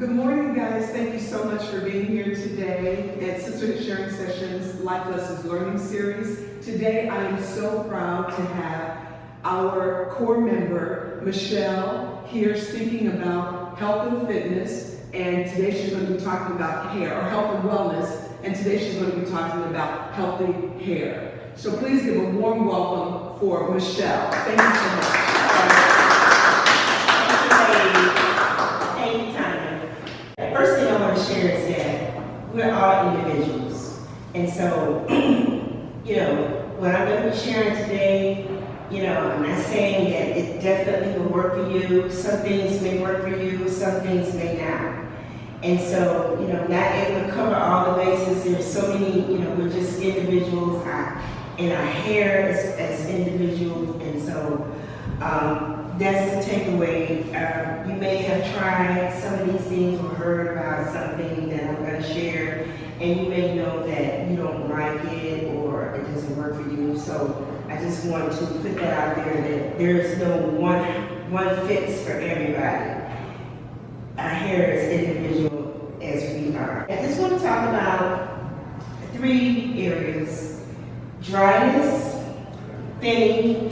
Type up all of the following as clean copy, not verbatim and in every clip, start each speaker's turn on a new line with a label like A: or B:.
A: Good morning, guys. Thank you so much for being here today at Sisterhood Sharing Sessions Life Lessons Learning Series. Today, I am so proud to have our core member, Michelle, here speaking about health and fitness. And today she's going to be talking about hair, or health and wellness. And today she's going to be talking about healthy hair. So please give a warm welcome for Michelle. Thank you so much.
B: Thank you, Tanya. The first thing I want to share is that we're all individuals. And so, what I'm going to be sharing today, I'm not saying that it definitely will work for you. Some things may work for you, some things may not. And so, not able to cover all the bases. There's so many, we're just individuals, and our hair as individuals. And so, that's the takeaway. You may have tried some of these things or heard about something that I'm going to share, and you may know that you don't like it or it doesn't work for you. So I just want to put that out there that there is no one fits for everybody. Our hair is individual as we are. I just want to talk about 3 areas: dryness, thinning,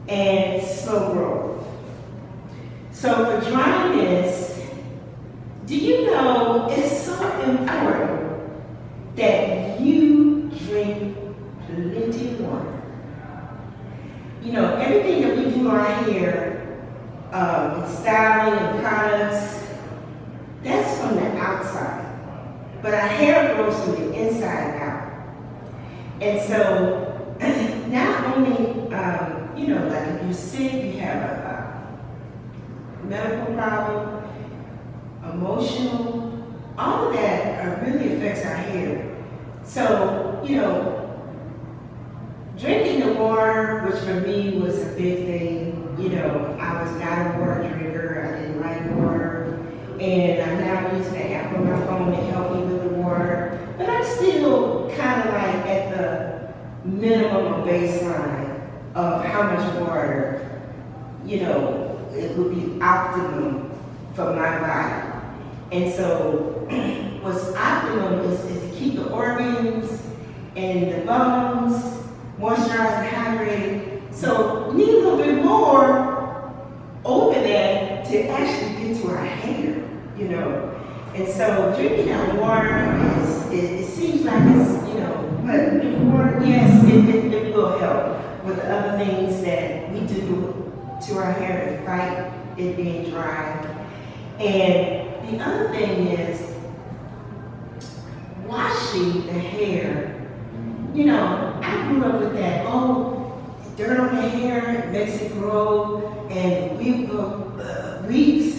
B: and slow growth. So for dryness, do you know it's so important that you drink plenty of water? Everything that we do our hair, styling and products, that's from the outside. But our hair grows from the inside out. And so, not only, like if you're sick, you have a medical problem, emotional, all of that really affects our hair. So, drinking the water, which for me was a big thing. I was not a water drinker. I didn't like water. And I'm now using the app on my phone to help me with the water. But I'm still kind of like at the minimum or baseline of how much water, it would be optimum for my body. And so what's optimum is to keep the organs and the bones moisturized and hydrated. So we need a little bit more over that to actually get to our hair, And so drinking that water it seems like it's, but the water, yes, it will help with the other things that we do to our hair to fight it being dry. And the other thing is washing the hair. I grew up with that, dirt on the hair makes it grow, and we go weeks,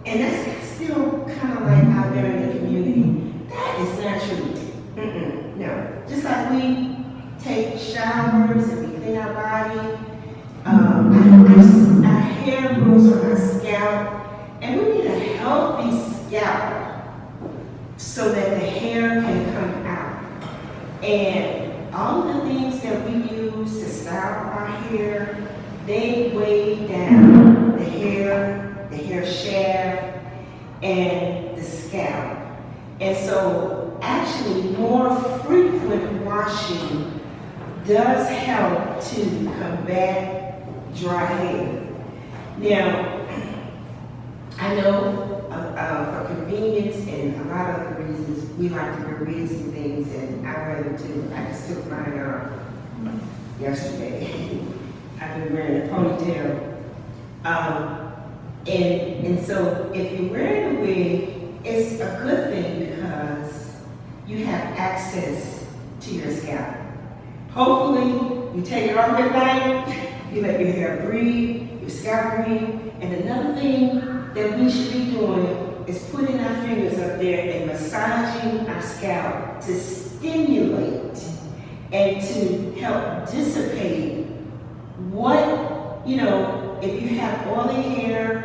B: and that's still kind of like out there in the community. That is not true. No. Just like we take showers and we clean our body, our hair grows from our scalp, and we need a healthy scalp so that the hair can come out. And all of the things that we use to style our hair, they weigh down the hair shaft, and the scalp. And so actually more frequent washing does help to combat dry hair. Now, I know for convenience and a lot of other reasons, we like to wear wigs and things, and I wear them too. I just took mine off yesterday. I've been wearing a ponytail. And so if you're wearing a wig, it's a good thing because you have access to your scalp. Hopefully, you take it off at night, you let your hair breathe, your scalp breathe. And another thing that we should be doing is putting our fingers up there and massaging our scalp to stimulate and to help dissipate what, if you have oily hair,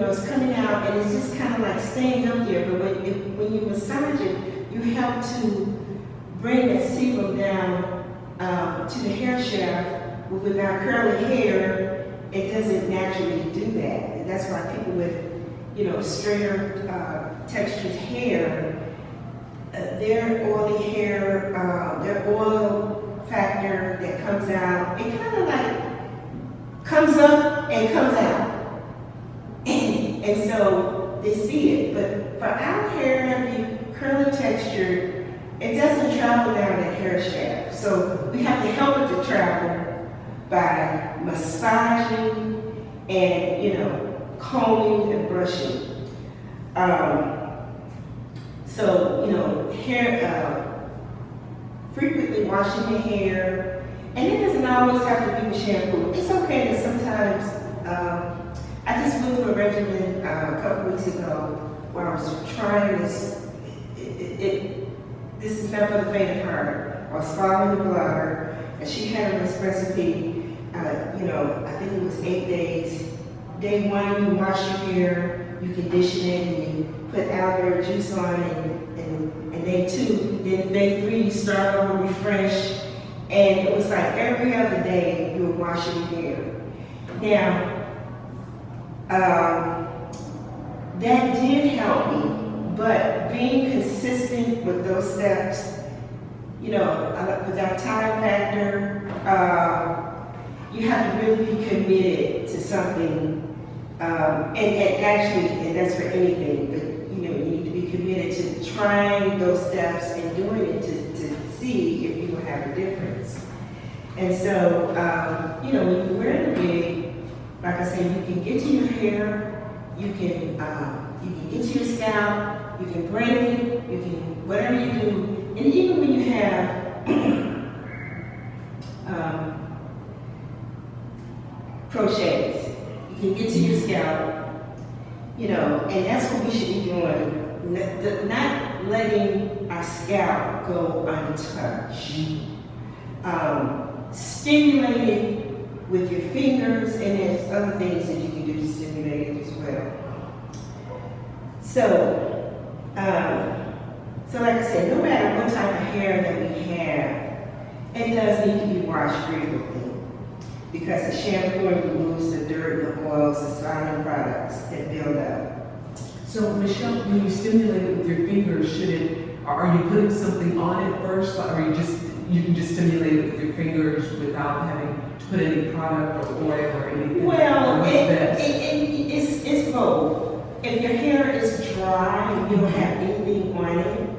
B: it's coming out and it's just kind of like staying up there. But when you massage it, you help to bring that sebum down to the hair shaft. With our curly hair, it doesn't naturally do that. And that's why people with straighter textured hair, their oily hair, their oil factor that comes out, it kind of like comes up and comes out. And so they see it. But for our hair to be curly textured, it doesn't travel down the hair shaft. So we have to help it to travel by massaging and, combing and brushing. Hair, frequently washing your hair, and it doesn't always have to be with shampoo. It's okay that sometimes, I just went through a regimen a couple weeks ago where I was trying this, this is not for the faint of heart. I was following the blogger, and she had this recipe, I think it was 8 days. Day 1, you wash your hair, you condition it, and you put aloe vera juice on it, and day 2, then day 3, you start over, refresh, and it was like every other day you were washing your hair. Now, that did help me, but being consistent with those steps, with our time factor, you have to really be committed to something, and that's for anything, but you need to be committed to trying those steps and doing it to see if you will have a difference. And so, when you wear the wig, like I said, you can get to your hair, you can get to your scalp, you can braid it, you can, whatever you do, and even when you have crochets, you can get to your scalp, and that's what we should be doing. Not letting our scalp go untouched. Stimulate it with your fingers, and there's other things that you can do to stimulate it as well. So like I said, no matter what type of hair that we have, it does need to be washed frequently, because the shampoo removes the dirt, the oils, the styling products that build up.
A: So Michelle, when you stimulate it with your fingers, are you putting something on it first, or you can just stimulate it with your fingers without having to put any product or oil or anything?
B: Well, it's both. If your hair is dry and you don't have anything on it,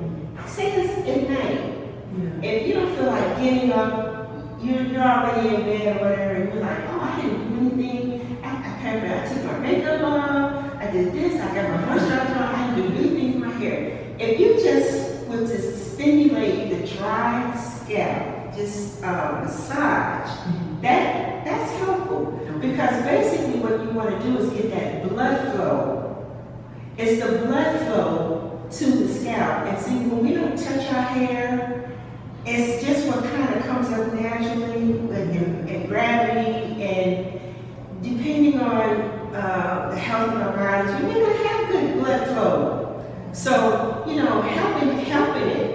B: say this at night. Yeah. If you don't feel like getting up, you're already in bed or whatever, and you're like, oh, I didn't do anything. I took my makeup off, I did this, I got my moisturizer on, I didn't do anything for my hair. If you just were to stimulate the dry scalp, just massage, that's helpful. Because basically what you want to do is get that blood flow. It's the blood flow to the scalp. And see, when we don't touch our hair, it's just what kind of comes up naturally in gravity, and depending on the health of our bodies, we may not have good blood flow. So, helping it,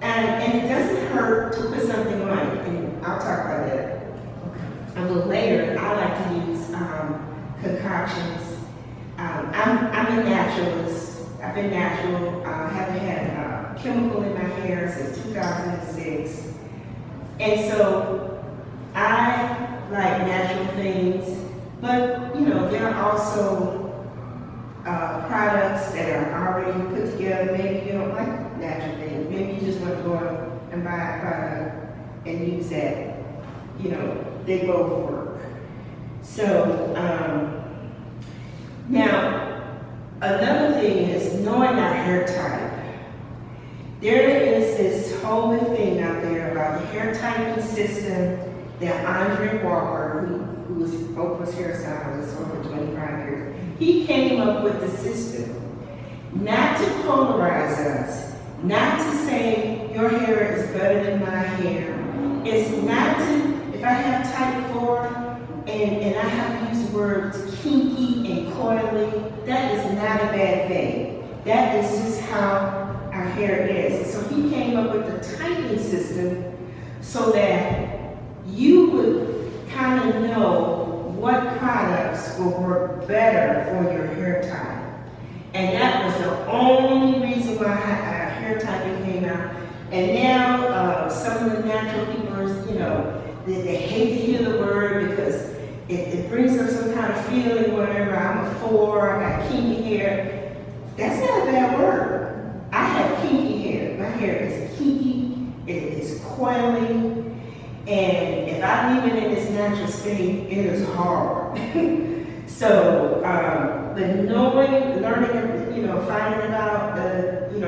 B: and it doesn't hurt to put something on it, and I'll talk about that a little later. I like to use concoctions. I'm a naturalist. I've been natural. I haven't had chemical in my hair since 2006. And so I like natural things, but there are also products that are already put together. Maybe you don't like natural things. Maybe you just want to go and buy a product and use that. They both work. So now another thing is knowing our hair type. There is this whole thing out there about the hair typing system that Andre Walker, who was Oprah's hairstylist over 25 years, he came up with the system. Not to polarize us, not to say your hair is better than my hair. It's not to, if I have type 4 and I have to use the words kinky and coily, that is not a bad thing. That is just how our hair is. So he came up with the typing system so that you would kind of know what products will work better for your hair type. And that was the only reason why hair typing came out. And now some of the natural people are, you know, they hate to hear the word because it brings up some kind of feeling, whatever. I'm a 4, I got kinky hair. That's not a bad word. I have kinky hair. My hair is kinky, it is coily, and if I leave it in this natural state, it is hard. So, but knowing, learning, you know, finding out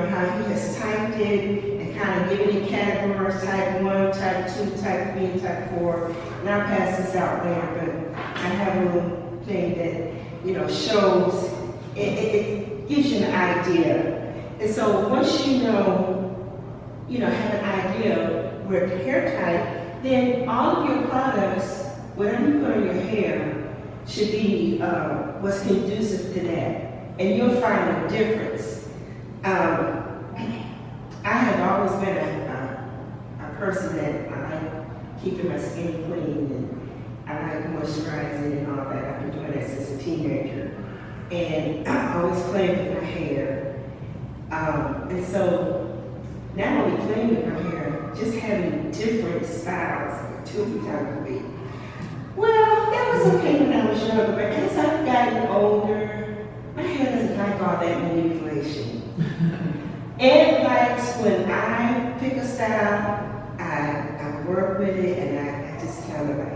B: how he has typed it and kind of giving it categories, type 1, type 2, type 3, and type 4. And I'll pass this out there, but I have a little thing that, you know, shows, it gives you an idea. And so once you know, have an idea where the hair type, then all of your products, whatever you put on your hair, should be what's conducive to that. And you'll find a difference. I have always been a person that I like keeping my skin clean and I like moisturizing and all that. I've been doing that since a teenager. And I always playing with my hair. And so not only playing with my hair, just having different styles, 2 or 3 times a week. Well, that was okay when I was younger, but as I've gotten older, my hair doesn't like all that manipulation. It likes when I pick a style, I work with it, and I just kind of like,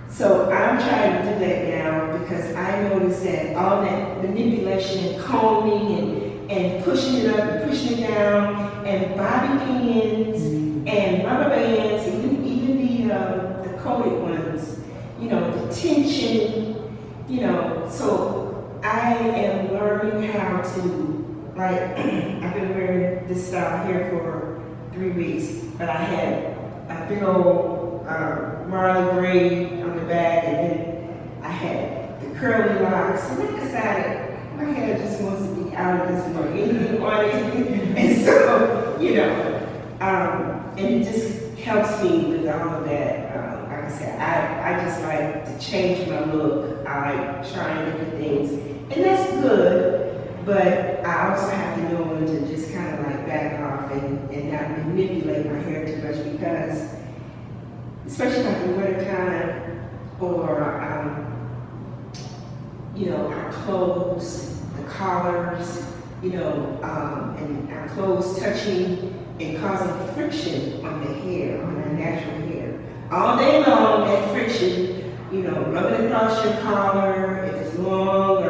B: So I'm trying to do that now because I notice that all that manipulation and combing and pushing it up and pushing it down and bobby pins and rubber bands and even the coated ones, the tension, so I am learning how to, like, I've been wearing this style here for 3 weeks, but I had a big old Marley braid on the back, and then I had the curly locks, and I decided my hair just wants to be out of this for anything on it, and so, and it just helps me with all of that. Like I said, I just like to change my look. I like trying different things, and that's good, but I also have to know when to just kind of like back off and not manipulate my hair too much because, especially like in winter time, or our clothes, the collars, and our clothes touching and causing friction on the hair, on our natural hair. All day long, that friction, rubbing across your collar, if it's long,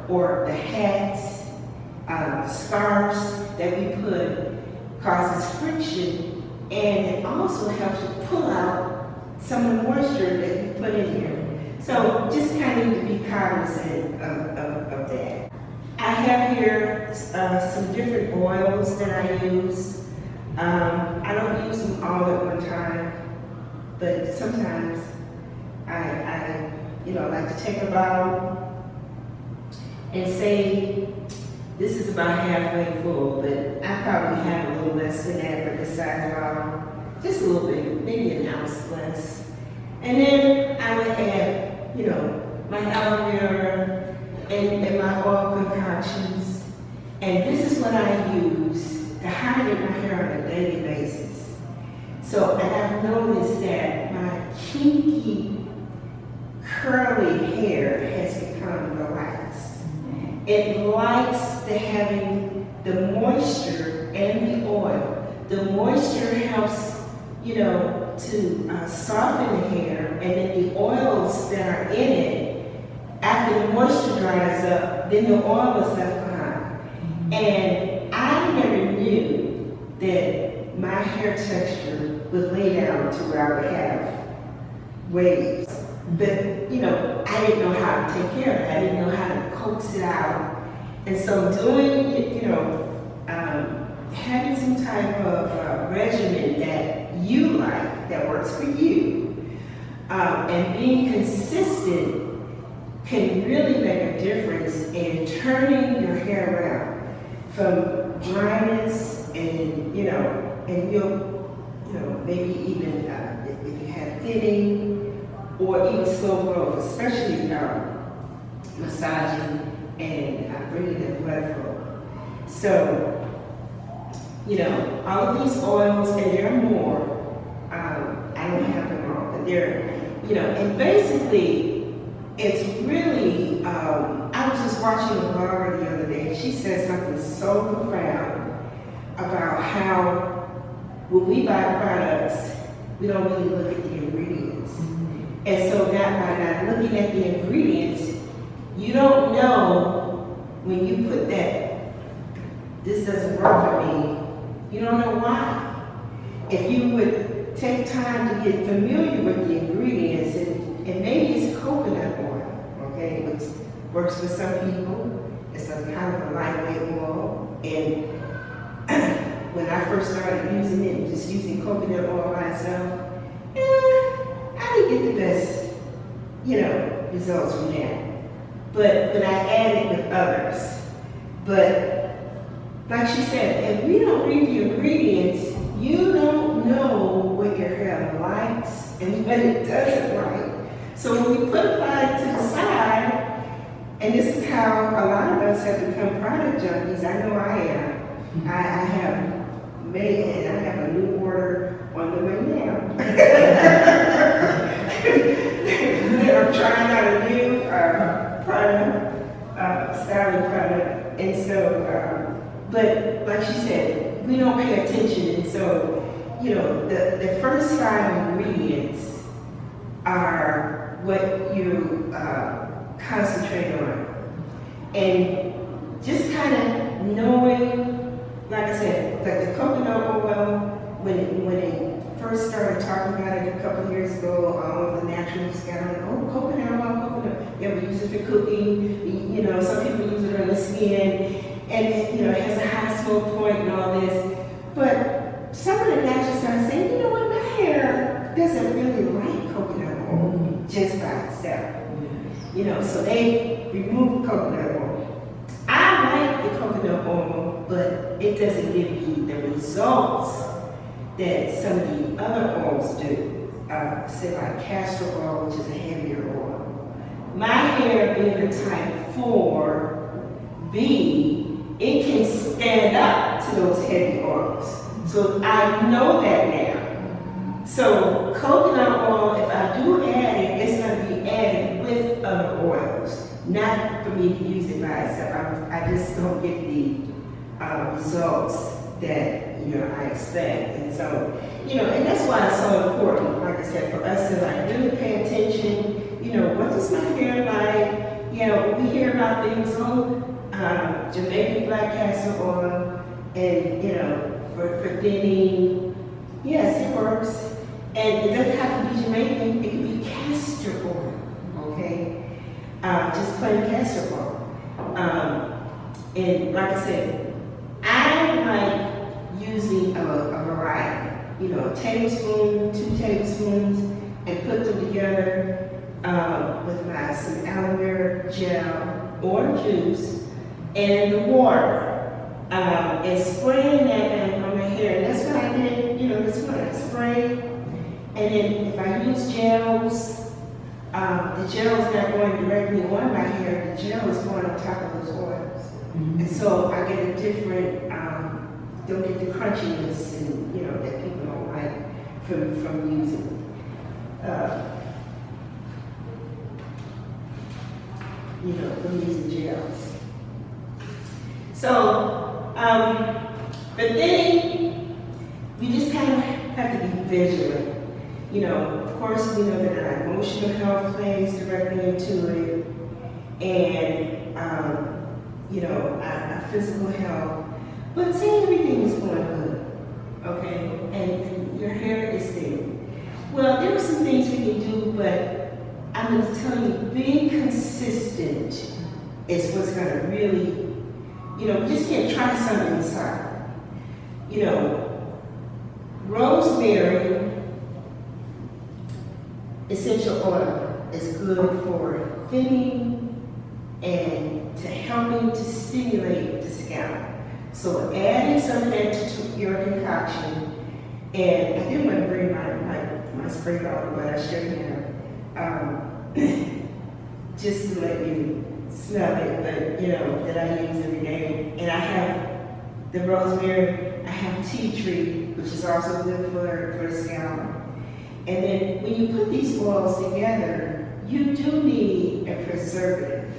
B: or the hats, the scarves that we put causes friction, and it also helps to pull out some of the moisture that you put in here. So just kind of need to be cognizant of that. I have here some different oils that I use. I don't use them all at one time, but sometimes I like to take a bottle and say, this is about halfway full, but I probably have a little less than that for this size bottle. Just a little bit, maybe an ounce less. And then I would add, my aloe vera and my oil concoctions. And this is what I use to hydrate my hair on a daily basis. So, and I've noticed that my kinky, curly hair has become relaxed. It likes having the moisture and the oil. The moisture helps, to soften the hair, and then the oils that are in it, after the moisture dries up, then the oil is left behind. And I never knew that my hair texture would lay down to where I would have waves. But, I didn't know how to take care of it. I didn't know how to coax it out. And so doing it, having some type of regimen that you like, that works for you, and being consistent can really make a difference in turning your hair around from dryness and, and you'll, maybe even if you have thinning or even slow growth, especially massaging and So, all of these oils, and there are more, I don't have them all, but they're, and basically, it's really, I was just watching a blogger the other day, and she said something so profound about how when we buy products, we don't really look at the ingredients. And so that by not looking at the ingredients, you don't know when you put that, this doesn't work for me, you don't know why. If you would take time to get familiar with the ingredients, and maybe it's coconut oil, okay, which works for some people. It's a kind of a lightweight oil. And when I first started using it, and just using coconut oil by itself, I didn't get the best, results from that. But I added with others. But like she said, if we don't read the ingredients, you don't know what your hair likes and what it doesn't like. So when we put a product to the side, and this is how a lot of us have become product junkies. I know I am. I have made it, and I have a new order on the way now. I'm trying out a new product, styling product, and so, but like she said, we don't pay attention, and so, the first 5 ingredients are what you concentrate on. And just kind of knowing, like I said, that the coconut oil, when it first started talking about it a couple of years ago, all of the naturalists got on, oh, coconut oil, coconut. Yeah, we use it for cooking. Some people use it on the skin, and it has a high smoke point and all this. But some of the naturalists started saying, you know what, my hair doesn't really like coconut oil just by itself. So they removed coconut oil. I like the coconut oil, but it doesn't give you the results that some of the other oils do. Say like castor oil, which is a heavier oil. My hair being a type 4B, it can stand up to those heavy oils. So I know that now. So coconut oil, if I do add it, it's going to be added with other oils, not for me to use it by itself. I just don't get the results that I expect, and so and that's why it's so important. Like I said, for us to really pay attention. What does my hair like? We hear about things, Jamaican black castor oil, and for thinning. Yes, it works. And it doesn't have to be Jamaican, it can be castor oil, okay? Just plain castor oil. And like I said, I like using a variety, a tablespoon, 2 tablespoons, and put them together with some aloe vera gel or juice and the water. And spraying that on my hair. And that's what I did, that's what I sprayed. And then if I use gels, the gel is not going directly on my hair, the gel is going on top of those oils. Mm-hmm. And so I get a different, don't get the crunchiness and, that people don't like from using. From using gels. So, but then we just kind of have to be vigilant. Of course, we know that our emotional health plays directly into it, and our physical health. But say everything is going good, okay, and your hair is thin. Well, there are some things we can do, but I'm going to tell you, being consistent is what's going to really, we just can't try something inside. Rosemary essential oil is good for thinning and to helping to stimulate the scalp. So adding some of that to your concoction, and I didn't want to bring my spray bottle, but I should have, just to let you smell it, but that I use every day. And I have the rosemary, I have tea tree, which is also good for the scalp. And then when you put these oils together, you do need a preservative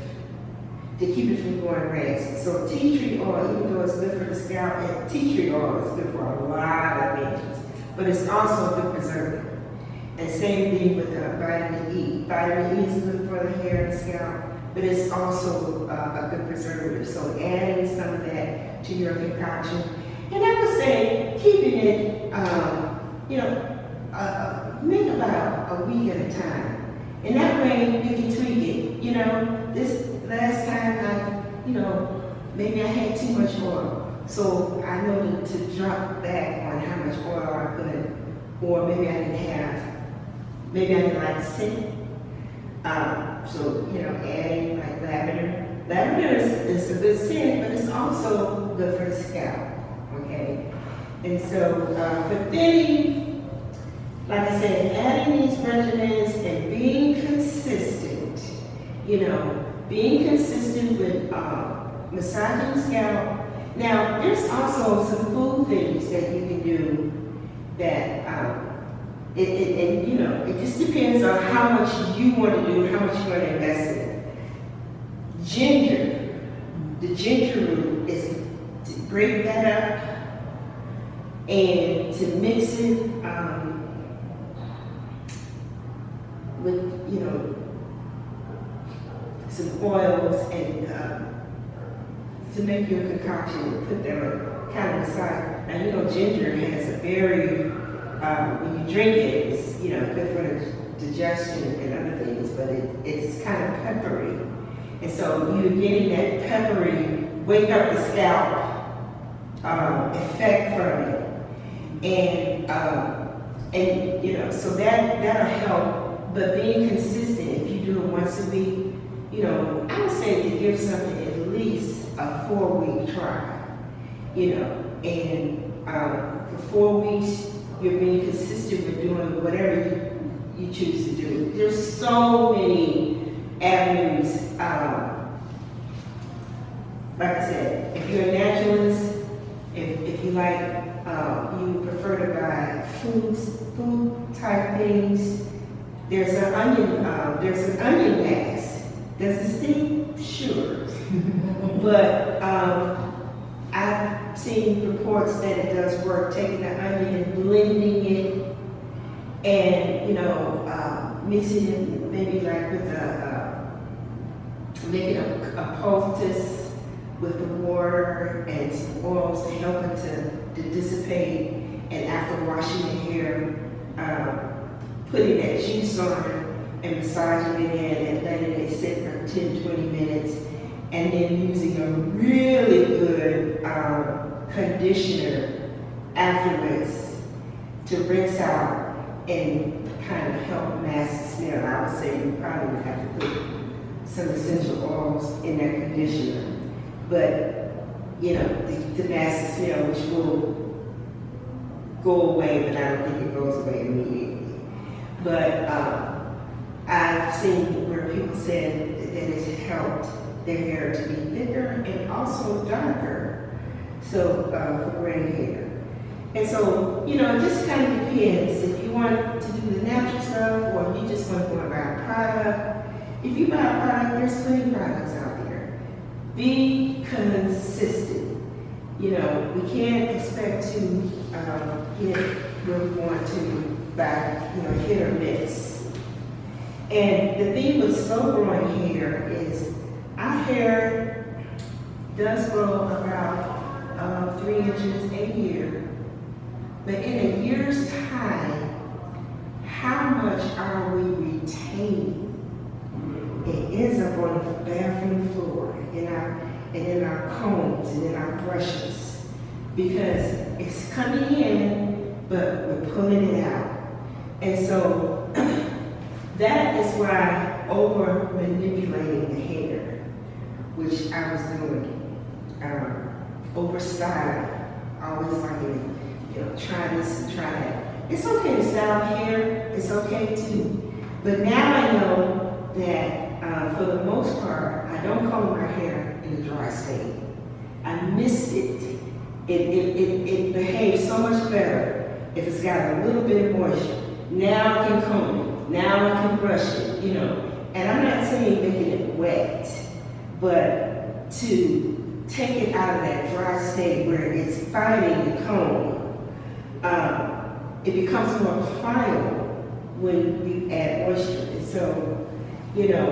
B: to keep it from going rancid. So tea tree oil, even though it's good for the scalp, and tea tree oil is good for a lot of things, but it's also a good preservative. And same thing with vitamin E. Vitamin E is good for the hair and scalp, but it's also a good preservative. So adding some of that to your concoction. And I would say keeping it, make about a week at a time. And that way you can tweak it. This last time maybe I had too much oil. So I know to drop back on how much oil I put, or maybe I didn't like the scent. So adding like lavender. Lavender is a good scent, but it's also good for the scalp. Okay? And so for thinning, like I said, adding these regimens and being consistent, being consistent with massaging the scalp. Now, there's also some food things that you can do that, it just depends on how much you want to do, how much you want to invest in. Ginger, the ginger root is to break that up and to mix it with, some oils and to make your concoction and put them kind of aside. Now, ginger has a very, when you drink it, it's, good for the digestion and other things, but it's kind of peppery. And so you're getting that peppery, wake up the scalp effect from it. And so that'll help, but being consistent, if you do it once a week, I would say to give something at least a 4-week try, and for 4 weeks, you're being consistent with doing whatever you choose to do. There's so many avenues. Like I said, if you're a naturalist, if you like, you prefer to buy food type things, there's an onion mask. Does it sting? Sure. But I've seen reports that it does work, taking the onion and blending it and, mixing it maybe like with making a poultice with the water and some oils to help it to dissipate. And after washing the hair, putting that juice on it and massaging it in and letting it sit for 10-20 minutes. And then using a really good conditioner afterwards to rinse out and kind of help mask the smell. I would say you probably would have to put some essential oils in that conditioner. But, the mask the smell, which will go away, but I don't think it goes away immediately. But I've seen where people said that it's helped their hair to be thicker and also darker, so for gray hair. And so, it just kind of depends if you want to do the natural stuff or if you just want to go and buy a product. If you buy a product, there's plenty of products out there. Be consistent. We can't expect to get where we want to by, hit or miss. And the thing with slow growing hair is our hair does grow about 3 inches a year, but in a year's time, how much are we retaining? It ends up on the bathroom floor, and in our combs and in our brushes, because it's coming in, but we're pulling it out. And so that is why over manipulating the hair, which I was doing, over styling, always like, try this and try that. It's okay to style hair, it's okay too. But now I know that for the most part, I don't comb my hair in a dry state. I mist it it behaves so much better if it's got a little bit of moisture. Now I can comb it. Now I can brush it, you know. And I'm not saying making it wet, but to take it out of that dry state where it's fighting the comb, it becomes more pliable when you add moisture. And so, you know,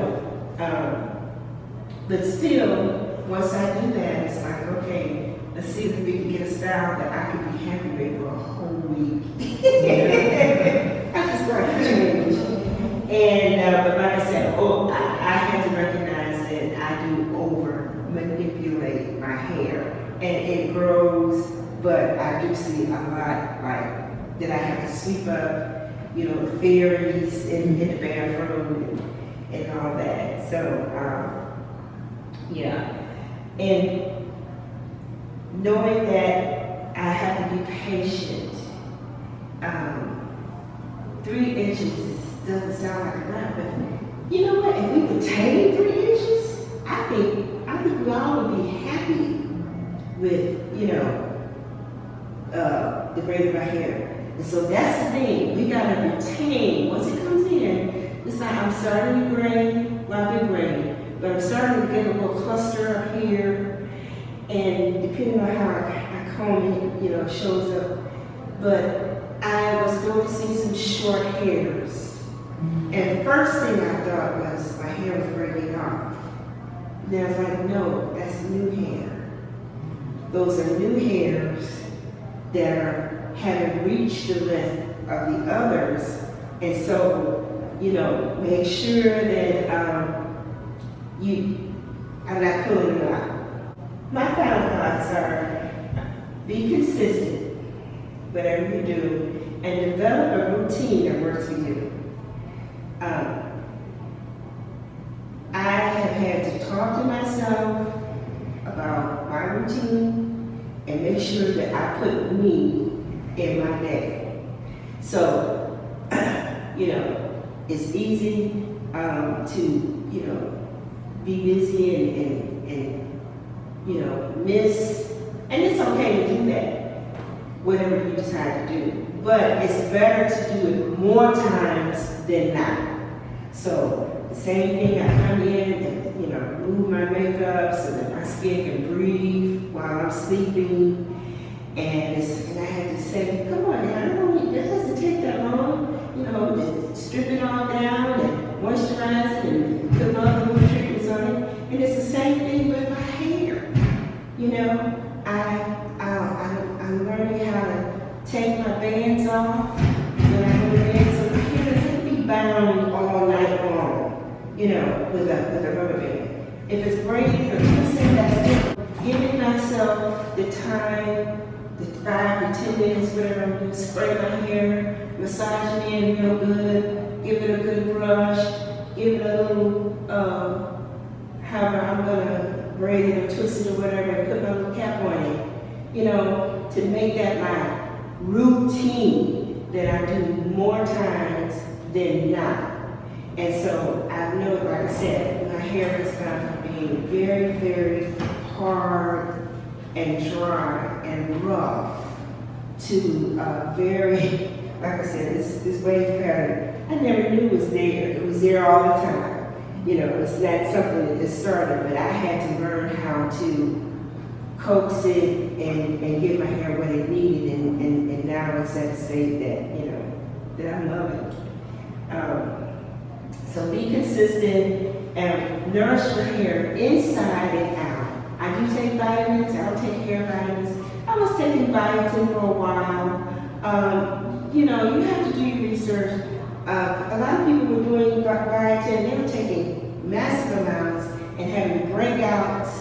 B: but still, once I do that, it's like, okay, let's see if we can get a style that I could be happy with for a whole week. I just like to change. And, but like I said, I had to recognize that I do over manipulate my hair. And it grows, but I do see a lot like that I have to sweep up, you know, the fairies in the bathroom and all that. So, yeah. And knowing that I have to be patient, 3 inches doesn't sound like a lot, but you know what? If we could tame 3 inches, I think we all would be happy with, you know, the braid of our hair. And so that's the thing. We gotta retain. Once it comes in, it's like I'm starting to braid, well, I've been braiding, but I'm starting to get a little cluster up here. And depending on how I comb it, you know, it shows up. But I was noticing some short hairs. And first thing I thought was my hair was breaking off. Then I was like, no, that's new hair. Those are new hairs that haven't reached the length of the others. And so, you know, make sure that I'm not pulling them out. My final thoughts are, be consistent, whatever you do, and develop a routine that works for you. I have had to talk to myself about my routine and make sure that I put me in my day. So, you know, it's easy to, you know, be busy and you know, miss, and it's okay to do that, whatever you decide to do. But it's better to do it more times than not. So the same thing, I come in and, you know, remove my makeup so that my skin can breathe while I'm sleeping. And I had to say, come on now, that doesn't take that long. You know, just strip it all down and moisturize it and put all the little treatments on it. And it's the same thing with my hair. You know, I'm learning how to take my bands off when I go to bed, so my hair doesn't be bound all night long, you know, with a rubber band. If it's braided or twisted, that's different. Giving myself the time, the 5 to 10 minutes, whatever I'm doing, spray my hair, massage it in real good, give it a good brush, give it a little, however I'm gonna braid it or twist it or whatever, and put my little cap on it, you know, to make that my routine that I do more times than not. And so I know, like I said, my hair has gone from being very, very hard and dry and rough to very, like I said, this wave pattern. I never knew it was there. It was there all the time. You know, it's not something that just started, but I had to learn how to coax it and give my hair what it needed, and now it's at a state that, you know, that I love it. So be consistent and nourish your hair inside and out. I do take vitamins, I don't take hair vitamins. I was taking biotin for a while. You know, you have to do your research. A lot of people were doing biotin, they were taking massive amounts and having breakouts.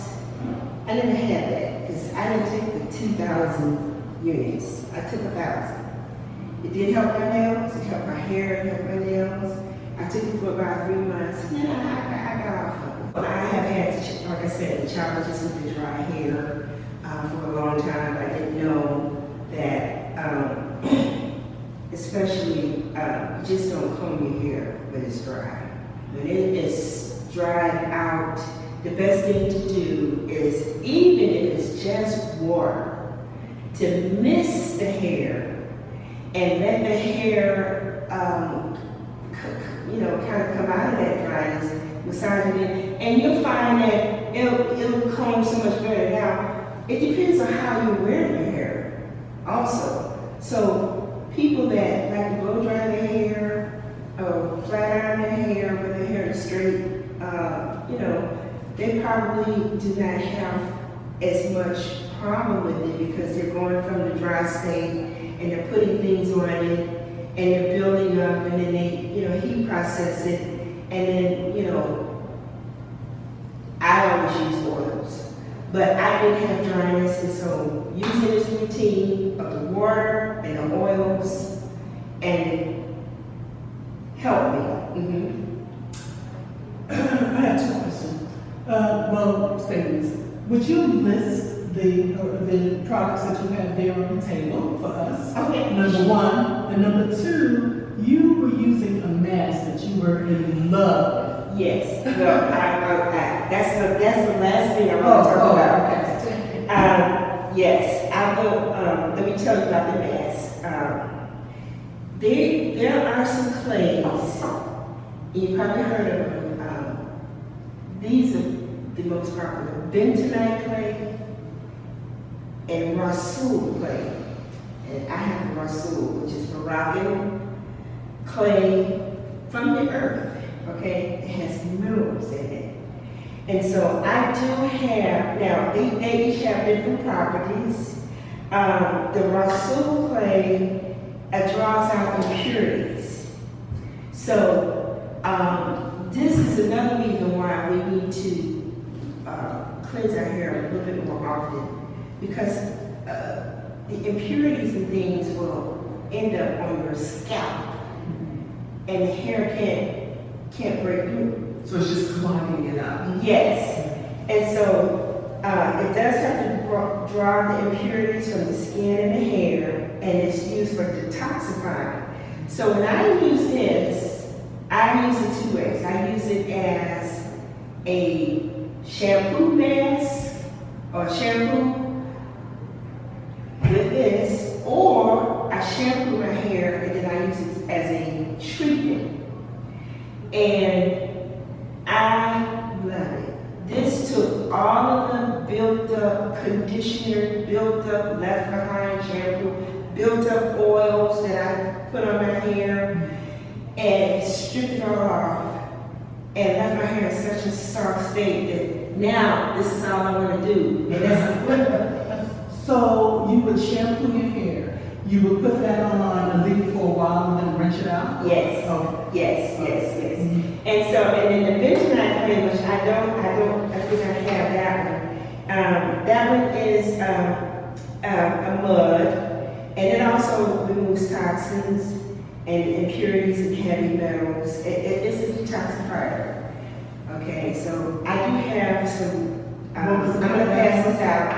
B: I never had that because I didn't take the 2,000 units. I took 1,000. It did help my nails, it helped my hair, it helped my nails. I took it for about 3 months, and then I got off of it. But I have had, like I said, challenges with the dry hair for a long time. I didn't know that, especially, you just don't comb your hair when it's dry. When it is dried out, the best thing to do is, even if it's just water, to mist the hair and let the hair, kind of come out of that dryness, massage it in, and you'll find that it'll comb so much better. Now, it depends on how you wear your hair also. So people that like to blow dry their hair or flat iron their hair with their hair straight, they probably do not have as much problem with it because they're going from the dry state and they're putting things on it and they're building up and then they, heat process it and then, I always use oils. But I didn't have dryness, and so using this routine of the water and the oils and helped me.
C: I have two questions. Statements. Would you list the products that you have there on the table for us?
B: Okay.
C: Number one. And number two, you were using a mask that you were in love with.
B: Yes. Well, that's the last thing I want to talk about.
C: Okay.
B: Yes, I will. Let me tell you about the mask. There are some clays. You've probably heard of them. These are the most popular: bentonite clay and rasul clay. And I have rasul, which is Moroccan clay from the earth. Okay, it has minerals in it. And so I do have, now they each have different properties. The rasul clay draws out impurities. So this is another reason why we need to cleanse our hair a little bit more often, because the impurities and things will end up on your scalp and the hair can't break through.
A: So it's just clogging it up.
B: Yes, and so it does have to draw the impurities from the skin and the hair, and it's used for detoxifying. So when I use this, I use it two ways. I use it as a shampoo mask or shampoo with this, or I shampoo my hair and then I use it as a treatment. And I love it. This took all of the built up conditioner, built up left behind shampoo, built up oils that I put on my hair and stripped it all off and left my hair in such a soft state that now this is all I want to do. And that's
C: So you would shampoo your hair, you would put that on and leave it for a while and then rinse it out?
B: yes,
C: Okay.
B: yes. And so, and then the bentonite clay, which I think I have that one. That one is a mud, and it also removes toxins and impurities and heavy metals. It's a detoxifier. Okay, so I do have some, I'm gonna pass this out,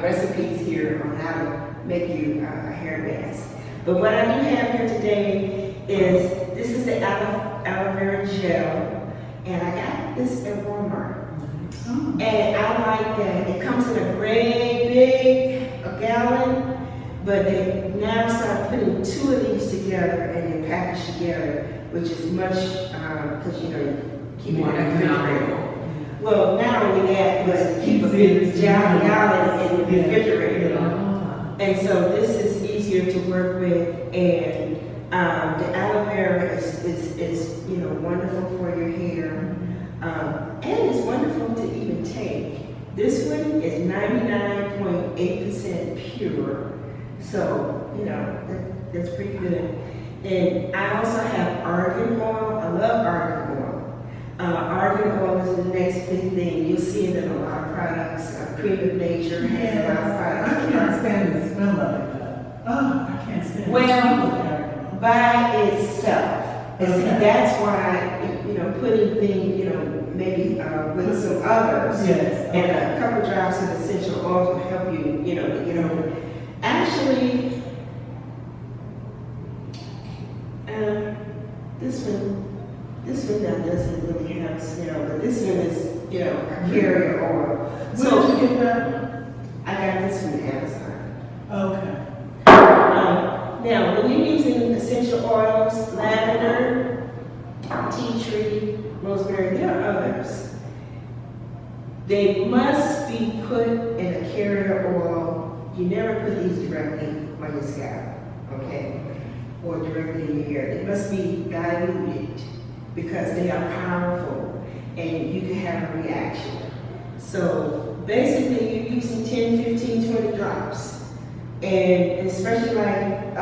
B: recipes here on how to make you a hair mask. But what I do have here today is, this is the aloe vera gel, and I got this at Walmart. And I like that. It comes in a great big gallon, but they now start putting two of these together and they're packaged together, which is much, because you keep it in the refrigerator. Well, not only that, but keep a big gallon in the refrigerator. And so this is easier to work with, and the aloe vera is wonderful for your hair, and it's wonderful to even take. This one is 99.8% pure, so that's pretty good. And I also have argan oil. I love argan oil. Argan oil is the next big thing. You'll see it in a lot of products. Cream of Nature has a lot of products.
C: I can't stand the smell of it. Oh, I can't stand the smell of it.
B: By itself. And see, that's why, putting things, maybe with some others.
C: Yes.
B: And a couple drops of essential oils will help you, to get over it. Actually, this one now doesn't really have a smell, but this one is, a carrier oil.
C: So did you get that?
B: I got this from Amazon. Now, when you're using essential oils, lavender, tea tree, rosemary, there are others. They must be put in a carrier oil. You never put these directly on your scalp, okay? Or directly in your hair. They must be diluted because they are powerful and you can have a reaction. So basically you're using 10, 15, 20 drops. And especially like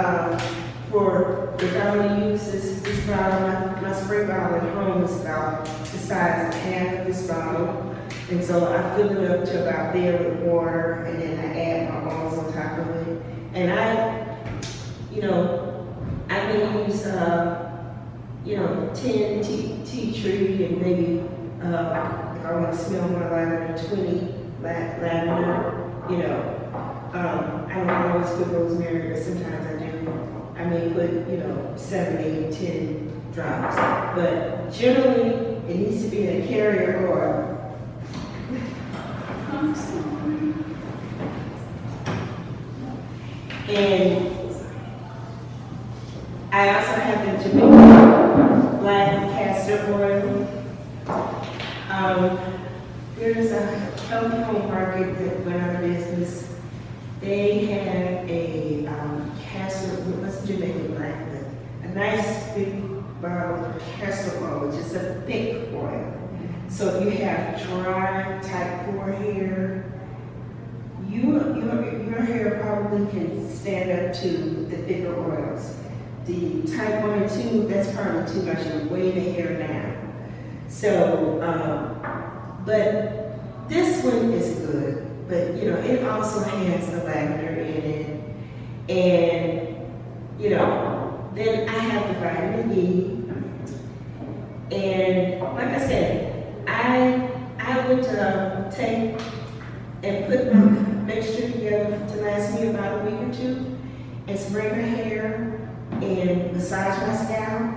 B: for if I want to use this bottle, my spray bottle at home is about the size of half of this bottle. And so I fill it up to about there with water, and then I add my oils on top of it. And I may use 10 tea tree and maybe if I want to smell more lavender, 20 lavender, I don't always put rosemary, but sometimes I do. I may put, 7, 8, 10 drops. But generally, it needs to be in a carrier oil. And I also have the Jamaican black castor oil. There's a healthy home market that went out of business. They had a castor, what's Jamaican black, but a nice big bottle of castor oil, which is a thick oil. So if you have dry type 4 hair, your hair probably can stand up to the thicker oils. The type 1 or 2, that's probably too much, and weigh the hair down. So, but this one is good, but it also has the lavender in it. And, then I have the vitamin E. And like I said, I would take and put my mixture together to last me about a week or 2 and spray my hair and massage my scalp.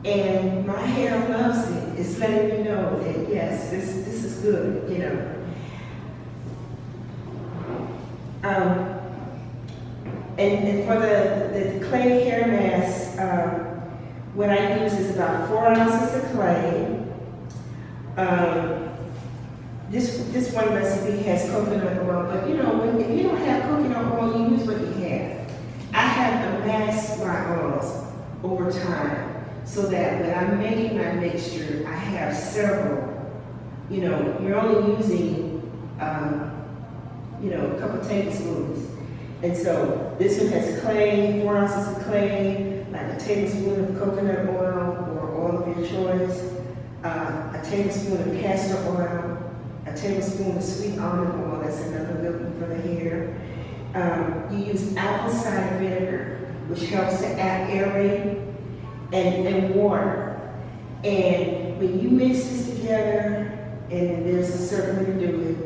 B: And my hair loves it. It's letting me know that yes, this is good, And for the clay hair mask, what I use is about 4 ounces of clay. This one recipe has coconut oil, but if you don't have coconut oil, you use what you have. I have amassed my oils over time so that when I'm making my mixture, I have several. You're only using, a couple tablespoons. And so this one has clay, 4 ounces of clay, like a tablespoon of coconut oil or oil of your choice, a tablespoon of castor oil, a tablespoon of sweet almond oil, that's another good one for the hair. You use apple cider vinegar, which helps to aerate, and water. And when you mix this together, and there's a certain way to do it,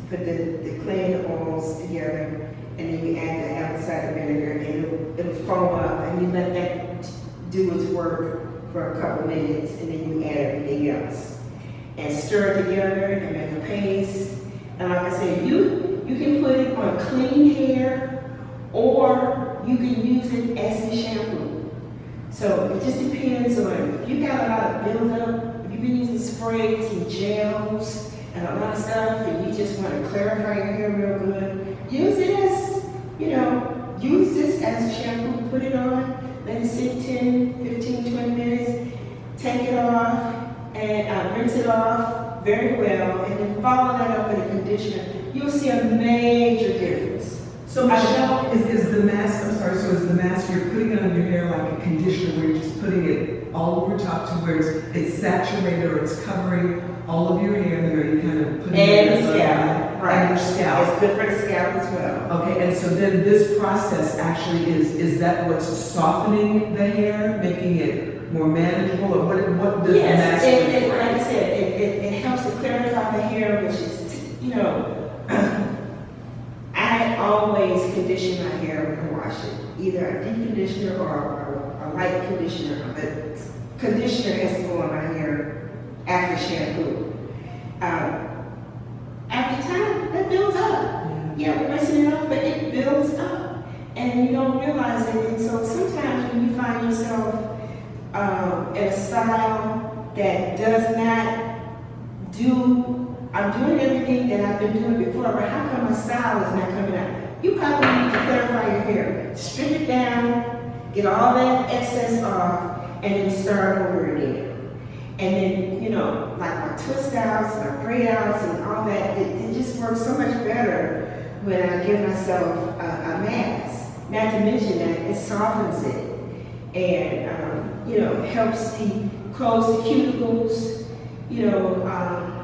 B: put the clay and the oils together, and then you add the apple cider vinegar, and it'll foam up, and you let that do its work for a couple minutes, and then you add everything else. And stir it together and make a paste. And like I said, you can put it on clean hair, or you can use it as a shampoo. So it just depends on if you got a lot of buildup, if you've been using sprays and gels and a lot of stuff, and you just want to clarify your hair real good, use it as, use this as a shampoo, put it on, let it sit 10, 15, 20 minutes, take it off, and rinse it off very well, and then follow that up with a conditioner. You'll see a major difference.
A: So Michelle, is the mask, so is the mask, you're putting it on your hair like a conditioner where you're just putting it all over top to where it's saturated or it's covering all of your hair, and then are you kind of putting it
B: And the scalp, right.
A: And your scalp.
B: It's good for the scalp as well.
A: Okay, and so then this process actually is that what's softening the hair, making it more manageable, or what does the mask do?
B: Yes, like I said, it helps to clarify the hair, which is, I always condition my hair when I wash it, either a deep conditioner or a light conditioner, but conditioner has to go on my hair after shampoo. After time, that builds up. Yeah, we're messing it up, but it builds up. And and you don't realize it. And so sometimes when you find yourself in a style that does not I'm doing everything that I've been doing before, but how come my style is not coming out? You probably need to clarify your hair. Strip it down, get all that excess off, and then start over again. And then, you know, like my twist outs, my braid outs, and all that, it just works so much better when I give myself a mask. Not to mention that it softens it and, you know, helps close the cuticles. You know,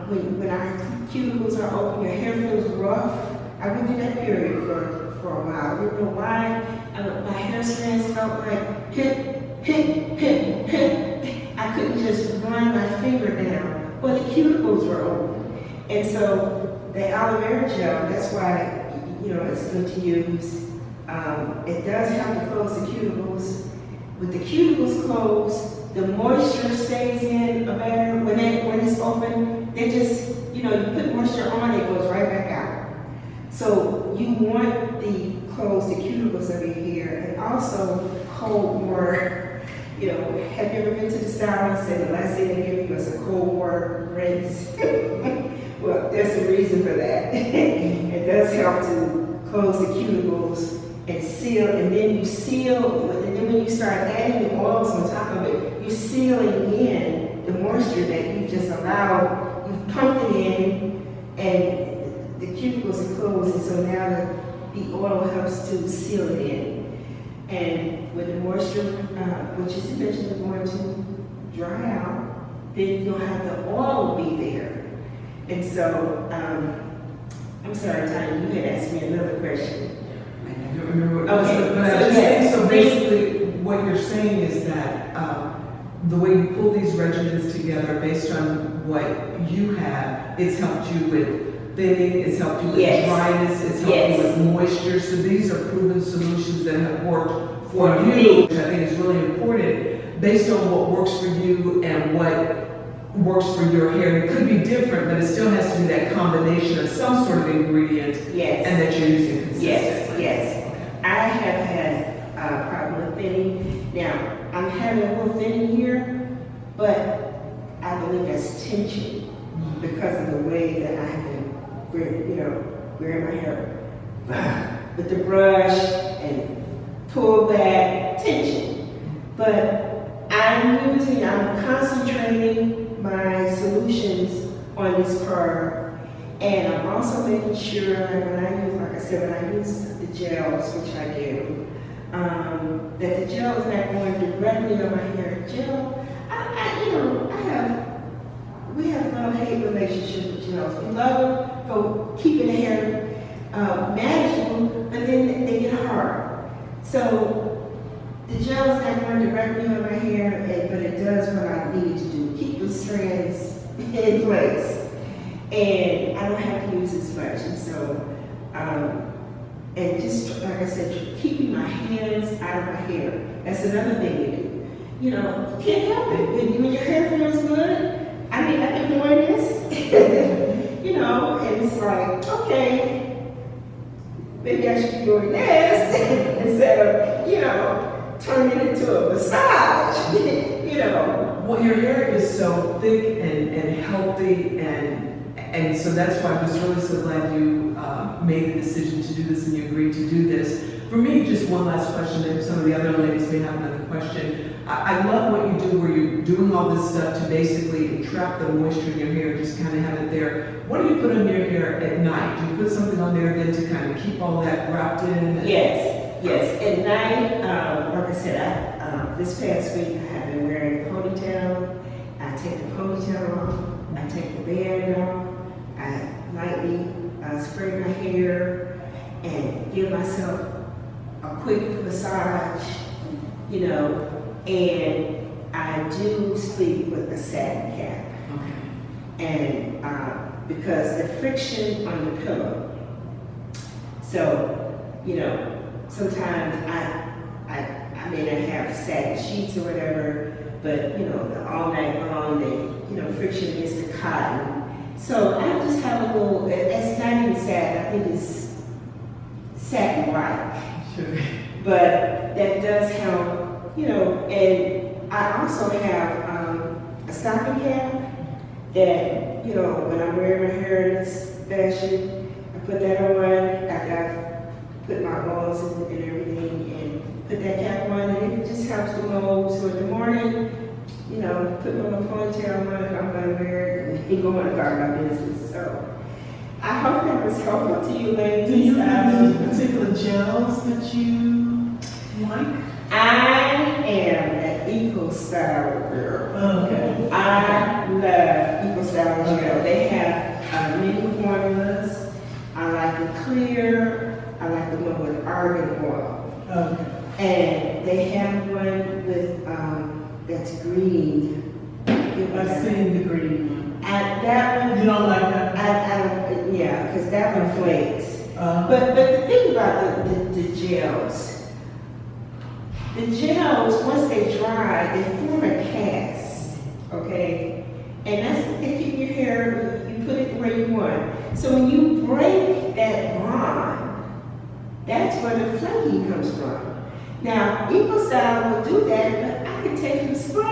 B: when our cuticles are open, your hair feels rough. I went through that period for a while. I don't know why. My hair strands felt like I couldn't just run my finger down. Well, the cuticles were open. And so the aloe vera gel, that's why, you know, it's good to use. It does help to close the cuticles. With the cuticles closed, the moisture stays in better. When it's open, they just, you know, you put moisture on, it goes right back out. So you want the close the cuticles of your hair and also cold water. You know, have you ever been to the stylist and the last thing they give you is a cold water rinse? Well, there's a reason for that. It does help to close the cuticles and seal, and then you seal, and then when you start adding the oils on top of it, you're sealing in the moisture that you just allowed, you've pumped it in, and the cuticles are closed, and so now the oil helps to seal it in. And when the moisture, which is eventually going to dry out, then you'll have the oil be there. And so, I'm sorry, Tanya, you had asked me another question.
A: I don't remember what it was,
B: Okay,
A: but I was just saying, so basically what you're saying is that the way you pull these regimens together based on what you have, it's helped you with thinning, it's helped you with
B: Yes.
A: dryness, it's helped
B: Yes.
A: you with moisture. So these are proven solutions that have worked for
B: For
A: you,
B: me.
A: which I think is really important based on what works for you and what works for your hair. It could be different, but it still has to be that combination of some sort of ingredient
B: Yes.
A: and that you're using consistently.
B: Yes, yes. I have had a problem with thinning. Now, I'm having a little thinning here, but I believe that's tension because of the way that I have been, wearing my hair with the brush and pull back tension. But I'm concentrating my solutions on this part, and I'm also making sure that when I use the gels, which I do, that the gel is not going directly on my hair. Gel, we have a love-hate relationship with gels. We love them for keeping the hair manageable, but then they get hard. So the gel is not going directly on my hair, but it does what I need to do, keep the strands in place. And I don't have to use as much. And so, and just like I said, keeping my hands out of my hair. That's another thing we do. You know, you can't help it. When your hair feels good, I mean, I've been doing this, you know, and it's like, okay, maybe I should be doing this instead of, you know, turning it into a massage, you know.
A: Well, your hair is so thick and healthy, and so that's why I'm just really so glad you made the decision to do this and you agreed to do this. For me, just one last question, and some of the other ladies may have another question. I love what you do where you're doing all this stuff to basically trap the moisture in your hair, just kind of have it there. What do you put on your hair at night? Do you put something on there then to kind of keep all that wrapped in?
B: Yes. At night, like I said, this past week I have been wearing a ponytail. I take the ponytail off, I take the band off, I lightly spray my hair and give myself a quick massage, you know, and I do sleep with a satin cap.
A: Okay.
B: And because the friction on the pillow. So, you know, sometimes I may not have satin sheets or whatever, but you know, the all night long, friction against the cotton. So I just have a little, it's not even satin, I think it's satin white.
A: Sure.
B: But that does help, and I also have a stocking cap that, when I'm wearing my hair in this fashion, I put that on after I've put my oils and everything, and put that cap on, and it just helps the mold. So in the morning, put my little ponytail on if I'm going to wear it, and go on about my business. So I hope that was helpful to you, ladies.
C: Do you have any particular gels that you like?
B: I am an Eco Style girl.
C: Okay.
B: I love Eco Style gel. They have many formulas. I like the clear. I like the one with argan oil.
C: Okay.
B: And they have one with that's green.
C: I've seen the green one.
B: That one,
C: You don't like that?
B: I don't, yeah, because that one flakes.
C: Uh,
B: But the thing about the gels, once they dry, they form a cast, okay? And that's, they keep your hair, you put it the way you want. So when you break that bond, that's where the flaking comes from. Now, Eco Style will do that, but I can take some spray,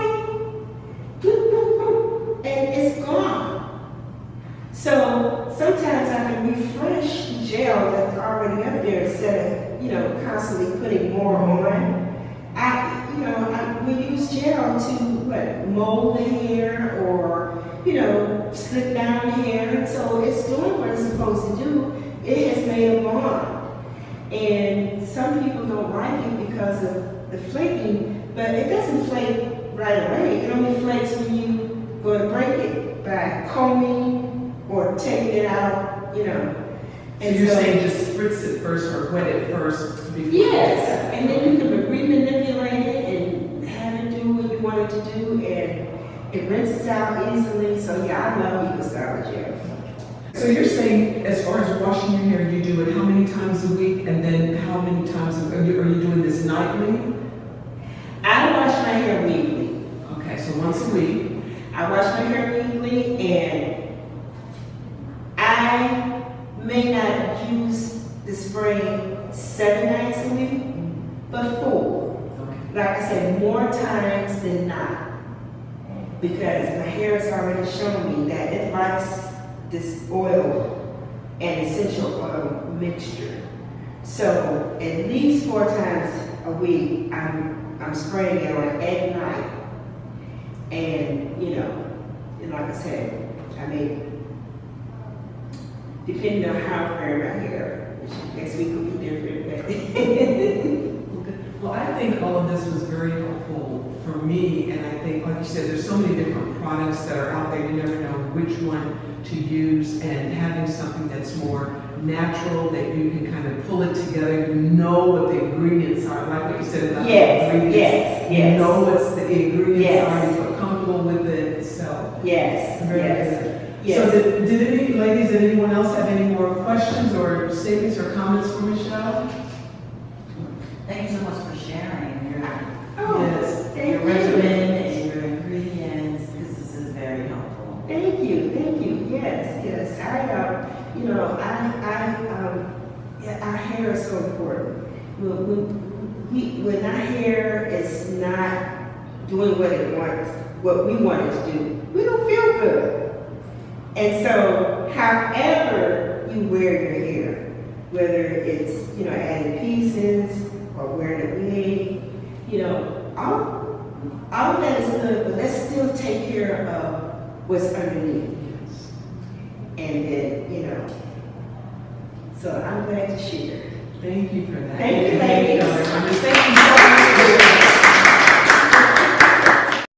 B: bloop, bloop, bloop, and it's gone. So sometimes I can refresh the gel that's already up there instead of, constantly putting more on. We use gel to mold the hair or, slip down the hair. So it's doing what it's supposed to do. It has made a bond. And some people don't like it because of the flaking, but it doesn't flake right away. It only flakes when you go to break it by combing or taking it out,
A: So you're saying just spritz it first or wet it first before?
B: Yes, and then you can re-manipulate it and have it do what you want it to do, and it rinses out easily. So yeah, I love Eco Style gel.
A: So you're saying, as far as washing your hair, you do it how many times a week, and then how many times, are you doing this nightly?
B: I wash my hair weekly.
A: Okay, so once a week.
B: I wash my hair weekly, and I may not use the spray 7 nights a week, but 4.
A: Okay.
B: Like I said, more times than not. Because my hair has already shown me that it likes this oil and essential oil mixture. So at least 4 times a week, I'm spraying it on at night. And and like I said, I may, depending on how I wear my hair, which next week will be different.
A: Well, I think all of this was very helpful for me, and I think, like you said, there's so many different products that are out there. You never know which one to use, and having something that's more natural, that you can kind of pull it together. You know what the ingredients are, like what you said about the ingredients.
B: Yes.
A: You know what the ingredients are.
B: Yes.
A: You feel comfortable with it. So
B: Yes.
A: very
B: Yes.
A: good.
B: Yes.
A: So did anyone else have any more questions or statements or comments for Michelle?
D: Thank you so much for sharing your
A: Yes.
B: Thank
D: regimen
B: you.
D: and your ingredients, because this is very helpful.
B: Thank you. Yes. Our hair is so important. When our hair is not doing what we want it to do, we don't feel good. And so, however you wear your hair, whether it's adding pieces or wearing a wig, all of that is good, but let's still take care of what's underneath. And then, so I'm glad to share.
A: Thank you for that.
B: Thank you,